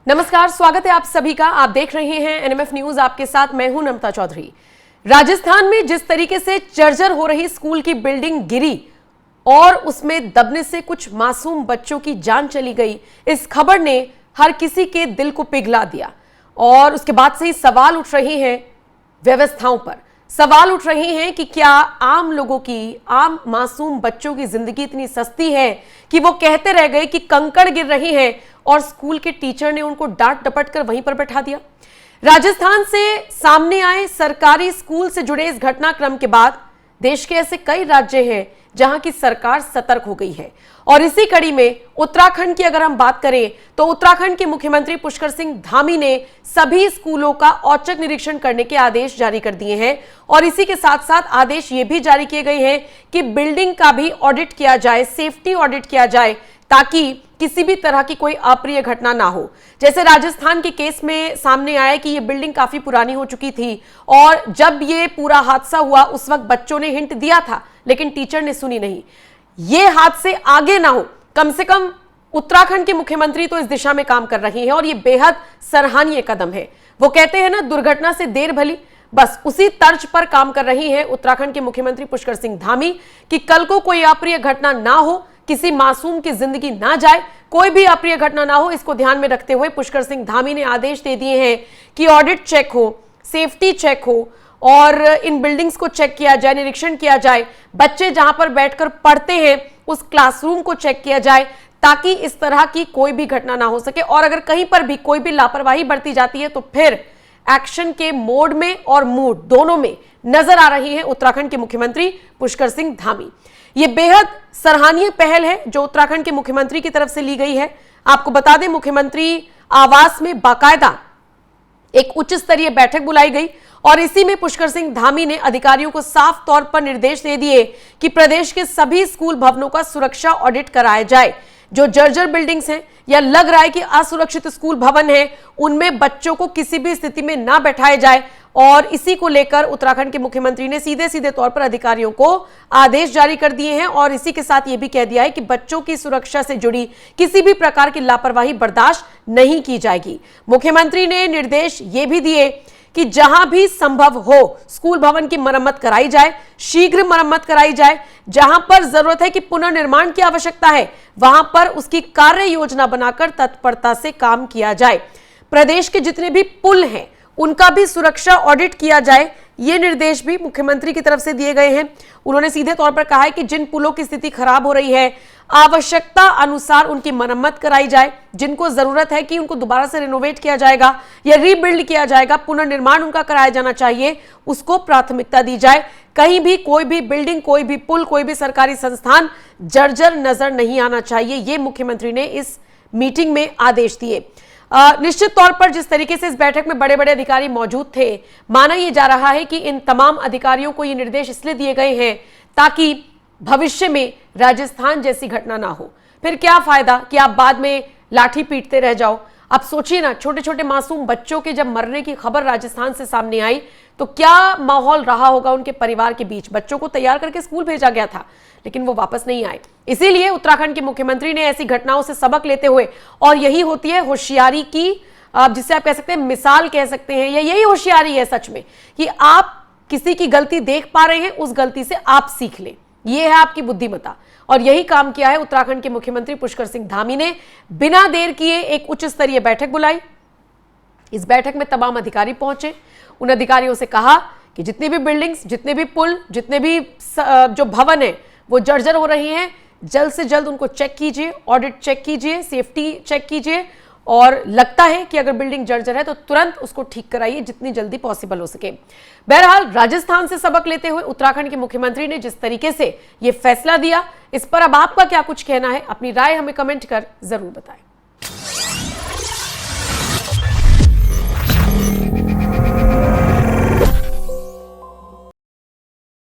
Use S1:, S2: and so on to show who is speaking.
S1: नमस्कार, स्वागत है आप सभी का। आप देख रहे हैं एनएमएफ न्यूज, आपके साथ मैं हूं नमता चौधरी। राजस्थान में जिस तरीके से जर्जर हो रही स्कूल की बिल्डिंग गिरी और उसमें दबने से कुछ मासूम बच्चों की जान चली गई, इस खबर ने हर किसी के दिल को पिघला दिया और उसके बाद से ही सवाल उठ रहे हैं व्यवस्थाओं पर। सवाल उठ रहे हैं कि क्या आम लोगों की, आम मासूम बच्चों की जिंदगी इतनी सस्ती है कि वो कहते रह गए कि कंकड़ गिर रही हैं और स्कूल के टीचर ने उनको डांट डपट कर वहीं पर बैठा दिया। राजस्थान से सामने आए सरकारी स्कूल से जुड़े इस घटनाक्रम के बाद देश के ऐसे कई राज्य हैं जहां की सरकार सतर्क हो गई है और इसी कड़ी में उत्तराखंड की अगर हम बात करें तो उत्तराखंड के मुख्यमंत्री पुष्कर सिंह धामी ने सभी स्कूलों का औचक निरीक्षण करने के आदेश जारी कर दिए हैं और इसी के साथ साथ आदेश ये भी जारी किए गए हैं कि बिल्डिंग का भी ऑडिट किया जाए, सेफ्टी ऑडिट किया जाए ताकि किसी भी तरह की कोई अप्रिय घटना ना हो। जैसे राजस्थान के केस में सामने आया कि ये बिल्डिंग काफी पुरानी हो चुकी थी और जब ये पूरा हादसा हुआ उस वक्त बच्चों ने हिंट दिया था लेकिन टीचर ने सुनी नहीं। ये हादसे आगे ना हो, कम से कम उत्तराखंड के मुख्यमंत्री तो इस दिशा में काम कर रही हैं और ये बेहद सराहनीय कदम है। वो कहते हैं ना, दुर्घटना से देर भली, बस उसी तर्ज पर काम कर रही है उत्तराखंड के मुख्यमंत्री पुष्कर सिंह धामी कि कल को कोई अप्रिय घटना ना हो, किसी मासूम की जिंदगी ना जाए, कोई भी अप्रिय घटना ना हो। इसको ध्यान में रखते हुए पुष्कर सिंह धामी ने आदेश दे दिए हैं कि ऑडिट चेक हो, सेफ्टी चेक हो और इन बिल्डिंग्स को चेक किया जाए, निरीक्षण किया जाए। बच्चे जहां पर बैठकर पढ़ते हैं उस क्लासरूम को चेक किया जाए ताकि इस तरह की कोई भी घटना ना हो सके और अगर कहीं पर भी कोई भी लापरवाही बरती जाती है तो फिर एक्शन के मोड में और मूड दोनों में नजर आ रही है उत्तराखंड के मुख्यमंत्री पुष्कर सिंह धामी। यह बेहद सराहनीय पहल है जो उत्तराखंड के मुख्यमंत्री की तरफ से ली गई है। आपको बता दें, मुख्यमंत्री आवास में बाकायदा एक उच्च स्तरीय बैठक बुलाई गई और इसी में पुष्कर सिंह धामी ने अधिकारियों को साफ तौर पर निर्देश दे दिए कि प्रदेश के सभी स्कूल भवनों का सुरक्षा ऑडिट कराया जाए। जो जर्जर बिल्डिंग्स हैं या लग रहा है कि असुरक्षित स्कूल भवन है, उनमें बच्चों को किसी भी स्थिति में ना बैठाया जाए और इसी को लेकर उत्तराखंड के मुख्यमंत्री ने सीधे सीधे तौर पर अधिकारियों को आदेश जारी कर दिए हैं और इसी के साथ यह भी कह दिया है कि बच्चों की सुरक्षा से जुड़ी किसी भी प्रकार की लापरवाही बर्दाश्त नहीं की जाएगी। मुख्यमंत्री ने निर्देश ये भी दिए कि जहां भी संभव हो स्कूल भवन की मरम्मत कराई जाए, शीघ्र मरम्मत कराई जाए। जहां पर जरूरत है कि पुनर्निर्माण की आवश्यकता है वहां पर उसकी कार्य योजना बनाकर तत्परता से काम किया जाए। प्रदेश के जितने भी पुल हैं उनका भी सुरक्षा ऑडिट किया जाए, ये निर्देश भी मुख्यमंत्री की तरफ से दिए गए हैं। उन्होंने सीधे तौर पर कहा है कि जिन पुलों की स्थिति खराब हो रही है आवश्यकता अनुसार उनकी मरम्मत कराई जाए, जिनको जरूरत है कि उनको दोबारा से रिनोवेट किया जाएगा या रीबिल्ड किया जाएगा, पुनर्निर्माण उनका कराया जाना चाहिए, उसको प्राथमिकता दी जाए। कहीं भी कोई भी बिल्डिंग, कोई भी पुल, कोई भी सरकारी संस्थान जर्जर नजर नहीं आना चाहिए, ये मुख्यमंत्री ने इस मीटिंग में आदेश दिए। निश्चित तौर पर जिस तरीके से इस बैठक में बड़े बड़े अधिकारी मौजूद थे, माना यह जा रहा है कि इन तमाम अधिकारियों को ये निर्देश इसलिए दिए गए हैं ताकि भविष्य में राजस्थान जैसी घटना ना हो। फिर क्या फायदा कि आप बाद में लाठी पीटते रह जाओ। अब सोचिए ना, छोटे छोटे मासूम बच्चों के जब मरने की खबर राजस्थान से सामने आई तो क्या माहौल रहा होगा उनके परिवार के बीच। बच्चों को तैयार करके स्कूल भेजा गया था लेकिन वो वापस नहीं आए। इसीलिए उत्तराखंड के मुख्यमंत्री ने ऐसी घटनाओं से सबक लेते हुए, और यही होती है होशियारी की, जिसे आप कह सकते हैं मिसाल कह सकते हैं, या यही होशियारी है सच में कि आप किसी की गलती देख पा रहे हैं, उस गलती से आप सीख लें। यह है आपकी बुद्धिमत्ता और यही काम किया है उत्तराखंड के मुख्यमंत्री पुष्कर सिंह धामी ने। बिना देर किए एक उच्च स्तरीय बैठक बुलाई। इस बैठक में तमाम अधिकारी पहुंचे। उन अधिकारियों से कहा कि जितनी भी बिल्डिंग्स, जितने भी पुल, जितने भी जो भवन है वो जर्जर हो रही हैं, जल्द से जल्द उनको चेक कीजिए, ऑडिट चेक कीजिए, सेफ्टी चेक कीजिए और लगता है कि अगर बिल्डिंग जर्जर है तो तुरंत उसको ठीक कराइए जितनी जल्दी पॉसिबल हो सके। बहरहाल राजस्थान से सबक लेते हुए उत्तराखंड के मुख्यमंत्री ने जिस तरीके से यह फैसला दिया, इस पर अब आपका क्या कुछ कहना है? अपनी राय हमें कमेंट कर जरूर बताएं।